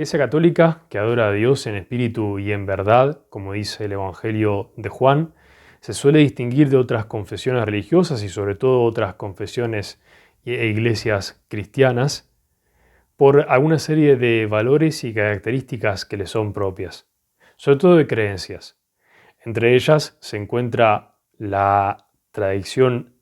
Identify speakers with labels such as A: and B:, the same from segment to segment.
A: Iglesia Católica, que adora a Dios en espíritu y en verdad, como dice el Evangelio de Juan, se suele distinguir de otras confesiones religiosas y sobre todo otras confesiones e iglesias cristianas por alguna serie de valores y características que le son propias, sobre todo de creencias. Entre ellas se encuentra la tradición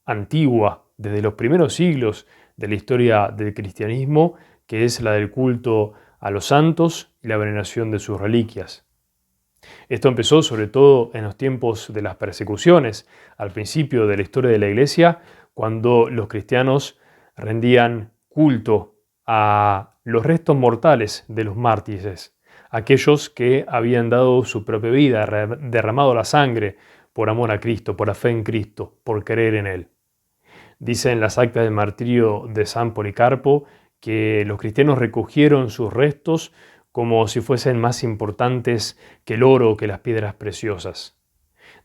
A: antigua, desde los primeros siglos de la historia del cristianismo, que es la del culto a los santos y la veneración de sus reliquias. Esto empezó sobre todo en los tiempos de las persecuciones, al principio de la historia de la Iglesia, cuando los cristianos rendían culto a los restos mortales de los mártires, aquellos que habían dado su propia vida, derramado la sangre por amor a Cristo, por la fe en Cristo, por creer en Él. Dice en las actas del martirio de San Policarpo que los cristianos recogieron sus restos como si fuesen más importantes que el oro o que las piedras preciosas.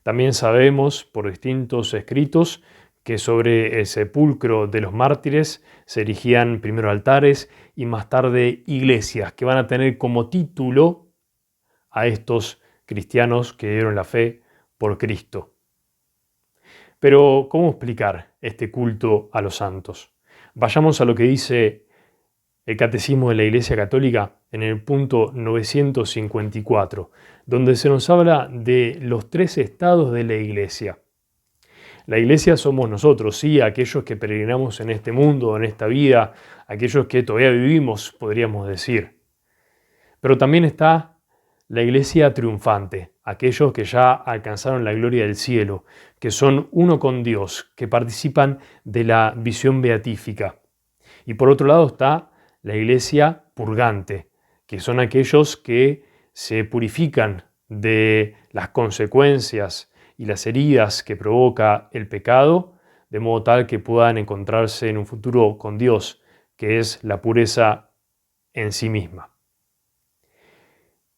A: También sabemos por distintos escritos que sobre el sepulcro de los mártires se erigían primero altares y más tarde iglesias que van a tener como título a estos cristianos que dieron la fe por Cristo. Pero, ¿cómo explicar este culto a los santos? Vayamos a lo que dice el Catecismo de la Iglesia Católica en el punto 954, donde se nos habla de los tres estados de la Iglesia. La Iglesia somos nosotros, sí, aquellos que peregrinamos en este mundo, en esta vida, aquellos que todavía vivimos, podríamos decir. Pero también está la Iglesia triunfante, aquellos que ya alcanzaron la gloria del cielo, que son uno con Dios, que participan de la visión beatífica. Y por otro lado está la Iglesia purgante, que son aquellos que se purifican de las consecuencias y las heridas que provoca el pecado, de modo tal que puedan encontrarse en un futuro con Dios, que es la pureza en sí misma.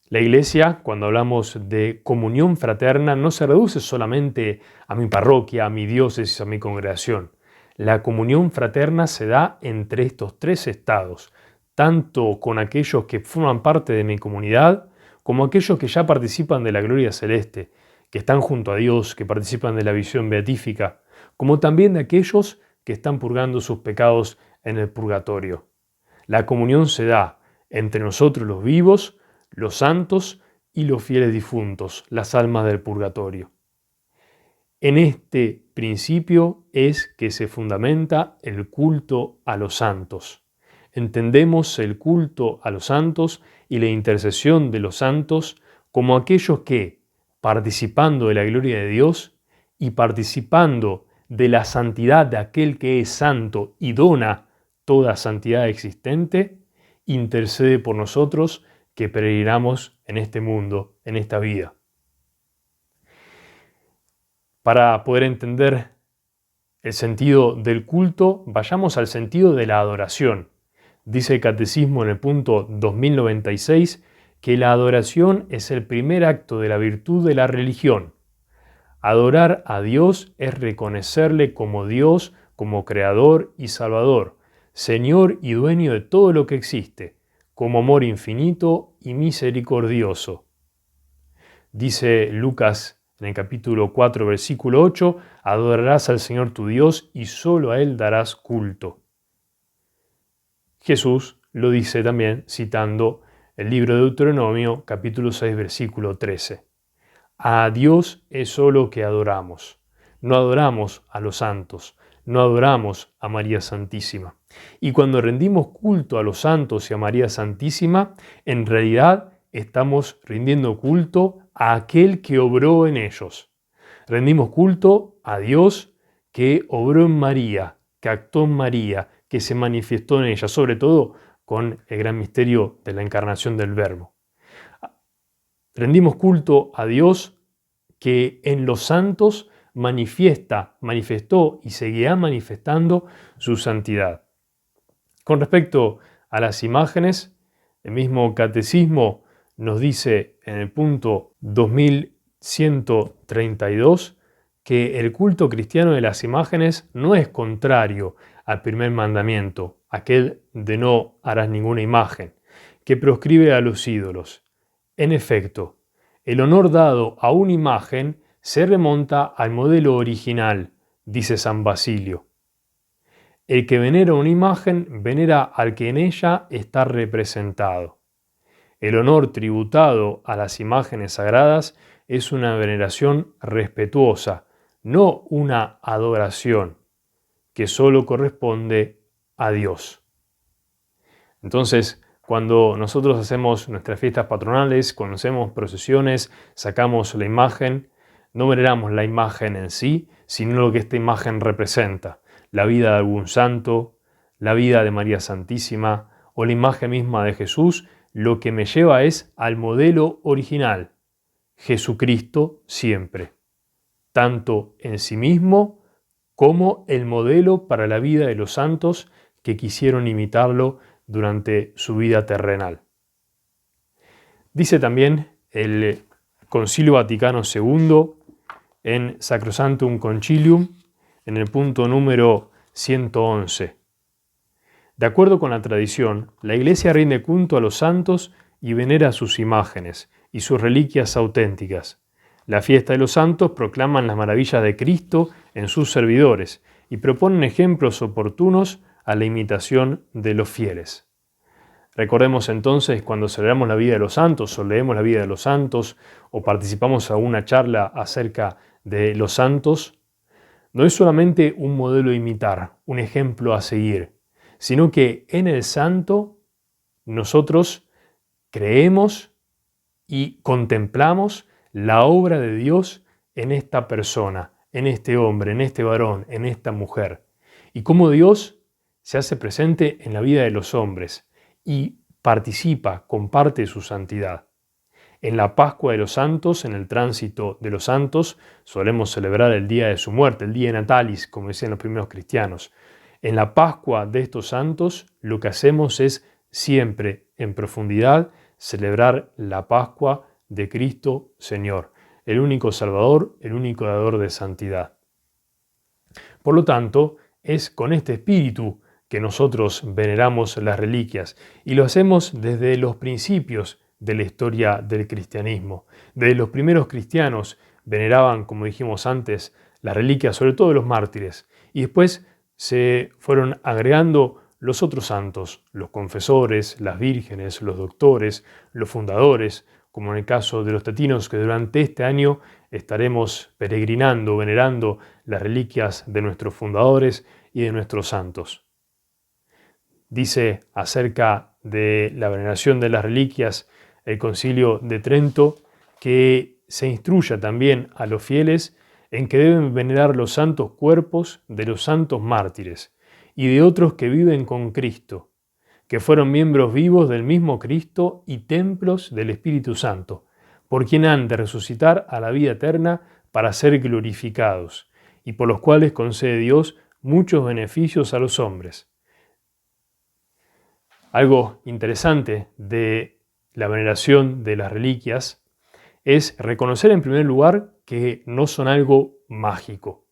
A: La Iglesia, cuando hablamos de comunión fraterna, no se reduce solamente a mi parroquia, a mi diócesis, a mi congregación. La comunión fraterna se da entre estos tres estados, tanto con aquellos que forman parte de mi comunidad, como aquellos que ya participan de la gloria celeste, que están junto a Dios, que participan de la visión beatífica, como también de aquellos que están purgando sus pecados en el purgatorio. La comunión se da entre nosotros los vivos, los santos y los fieles difuntos, las almas del purgatorio. En este principio es que se fundamenta el culto a los santos. Entendemos el culto a los santos y la intercesión de los santos como aquellos que, participando de la gloria de Dios y participando de la santidad de aquel que es santo y dona toda santidad existente, intercede por nosotros que peregrinamos en este mundo, en esta vida. Para poder entender el sentido del culto, vayamos al sentido de la adoración. Dice el Catecismo en el punto 2096 que la adoración es el primer acto de la virtud de la religión. Adorar a Dios es reconocerle como Dios, como Creador y Salvador, Señor y dueño de todo lo que existe, como amor infinito y misericordioso. Dice Lucas en el capítulo 4, versículo 8, adorarás al Señor tu Dios y solo a Él darás culto. Jesús lo dice también citando el libro de Deuteronomio, capítulo 6, versículo 13. A Dios es solo que adoramos. No adoramos a los santos, no adoramos a María Santísima. Y cuando rendimos culto a los santos y a María Santísima, en realidad estamos rindiendo culto a aquel que obró en ellos. Rendimos culto a Dios que obró en María, que actuó en María, que se manifestó en ella, sobre todo con el gran misterio de la encarnación del Verbo. Rendimos culto a Dios que en los santos manifestó y seguirá manifestando su santidad. Con respecto a las imágenes, el mismo Catecismo nos dice en el punto 2132 que el culto cristiano de las imágenes no es contrario al primer mandamiento, aquel de no harás ninguna imagen, que proscribe a los ídolos. En efecto, el honor dado a una imagen se remonta al modelo original, dice San Basilio. El que venera una imagen venera al que en ella está representado. El honor tributado a las imágenes sagradas es una veneración respetuosa, no una adoración, que solo corresponde a Dios. Entonces, cuando nosotros hacemos nuestras fiestas patronales, cuando hacemos procesiones, sacamos la imagen, no veneramos la imagen en sí, sino lo que esta imagen representa, la vida de algún santo, la vida de María Santísima o la imagen misma de Jesús. Lo que me lleva es al modelo original, Jesucristo siempre, tanto en sí mismo como el modelo para la vida de los santos que quisieron imitarlo durante su vida terrenal. Dice también el Concilio Vaticano II en Sacrosanctum Concilium, en el punto número 111. De acuerdo con la tradición, la Iglesia rinde culto a los santos y venera sus imágenes y sus reliquias auténticas. La fiesta de los santos proclaman las maravillas de Cristo en sus servidores y proponen ejemplos oportunos a la imitación de los fieles. Recordemos entonces, cuando celebramos la vida de los santos o leemos la vida de los santos o participamos en una charla acerca de los santos, no es solamente un modelo a imitar, un ejemplo a seguir, sino que en el santo nosotros creemos y contemplamos la obra de Dios en esta persona, en este hombre, en este varón, en esta mujer, y cómo Dios se hace presente en la vida de los hombres y participa, comparte su santidad. En la Pascua de los Santos, en el tránsito de los santos, solemos celebrar el día de su muerte, el día natalis, como decían los primeros cristianos. En la Pascua de estos santos, lo que hacemos es siempre, en profundidad, celebrar la Pascua de Cristo Señor, el único Salvador, el único dador de santidad. Por lo tanto, es con este espíritu que nosotros veneramos las reliquias y lo hacemos desde los principios de la historia del cristianismo. Desde los primeros cristianos veneraban, como dijimos antes, las reliquias, sobre todo de los mártires, y después se fueron agregando los otros santos, los confesores, las vírgenes, los doctores, los fundadores, como en el caso de los tetinos, que durante este año estaremos peregrinando, venerando las reliquias de nuestros fundadores y de nuestros santos. Dice acerca de la veneración de las reliquias el Concilio de Trento que se instruya también a los fieles en que deben venerar los santos cuerpos de los santos mártires y de otros que viven con Cristo, que fueron miembros vivos del mismo Cristo y templos del Espíritu Santo, por quien han de resucitar a la vida eterna para ser glorificados, y por los cuales concede Dios muchos beneficios a los hombres. Algo interesante de la veneración de las reliquias es reconocer en primer lugar que no son algo mágico.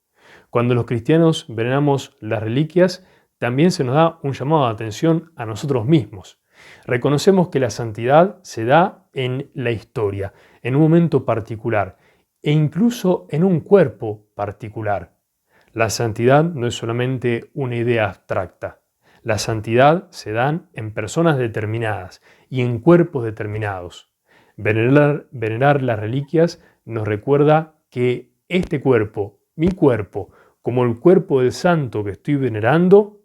A: Cuando los cristianos veneramos las reliquias, también se nos da un llamado de atención a nosotros mismos. Reconocemos que la santidad se da en la historia, en un momento particular e incluso en un cuerpo particular. La santidad no es solamente una idea abstracta. La santidad se da en personas determinadas y en cuerpos determinados. Venerar las reliquias nos recuerda que este cuerpo, mi cuerpo, como el cuerpo del santo que estoy venerando,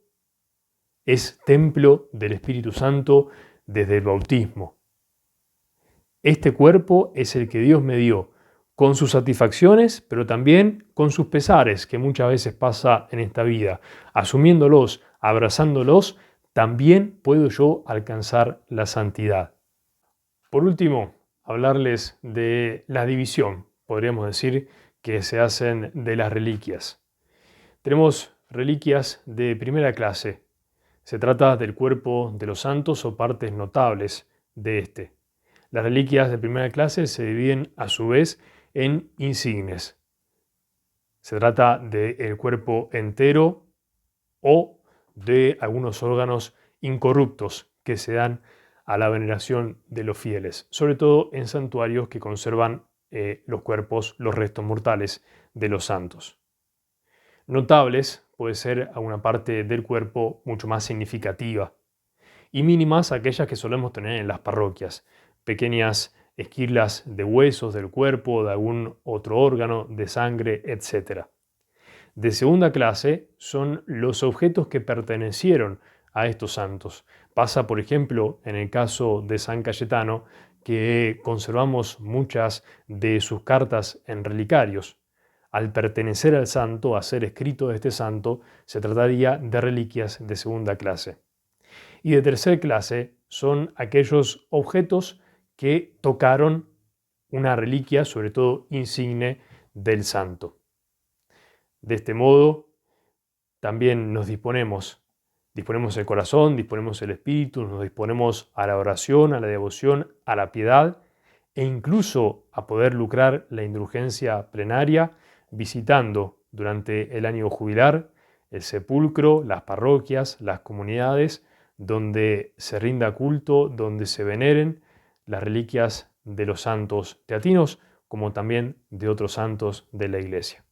A: es templo del Espíritu Santo desde el bautismo. Este cuerpo es el que Dios me dio, con sus satisfacciones, pero también con sus pesares, que muchas veces pasa en esta vida. Asumiéndolos, abrazándolos, también puedo yo alcanzar la santidad. Por último, hablarles de la división, podríamos decir, que se hacen de las reliquias. Tenemos reliquias de primera clase. Se trata del cuerpo de los santos o partes notables de este. Las reliquias de primera clase se dividen a su vez en insignes. Se trata del cuerpo entero o de algunos órganos incorruptos que se dan a la veneración de los fieles, sobre todo en santuarios que conservan los cuerpos, los restos mortales de los santos. Notables puede ser a una parte del cuerpo mucho más significativa y mínimas aquellas que solemos tener en las parroquias, pequeñas esquirlas de huesos del cuerpo, de algún otro órgano, de sangre, etc. De segunda clase son los objetos que pertenecieron a estos santos. Pasa, por ejemplo, en el caso de San Cayetano, que conservamos muchas de sus cartas en relicarios. Al pertenecer al santo, a ser escrito de este santo, se trataría de reliquias de segunda clase. Y de tercera clase son aquellos objetos que tocaron una reliquia, sobre todo insigne, del santo. De este modo, también nos disponemos el corazón, disponemos el espíritu, nos disponemos a la oración, a la devoción, a la piedad e incluso a poder lucrar la indulgencia plenaria visitando durante el año jubilar el sepulcro, las parroquias, las comunidades donde se rinda culto, donde se veneren las reliquias de los santos teatinos, como también de otros santos de la Iglesia.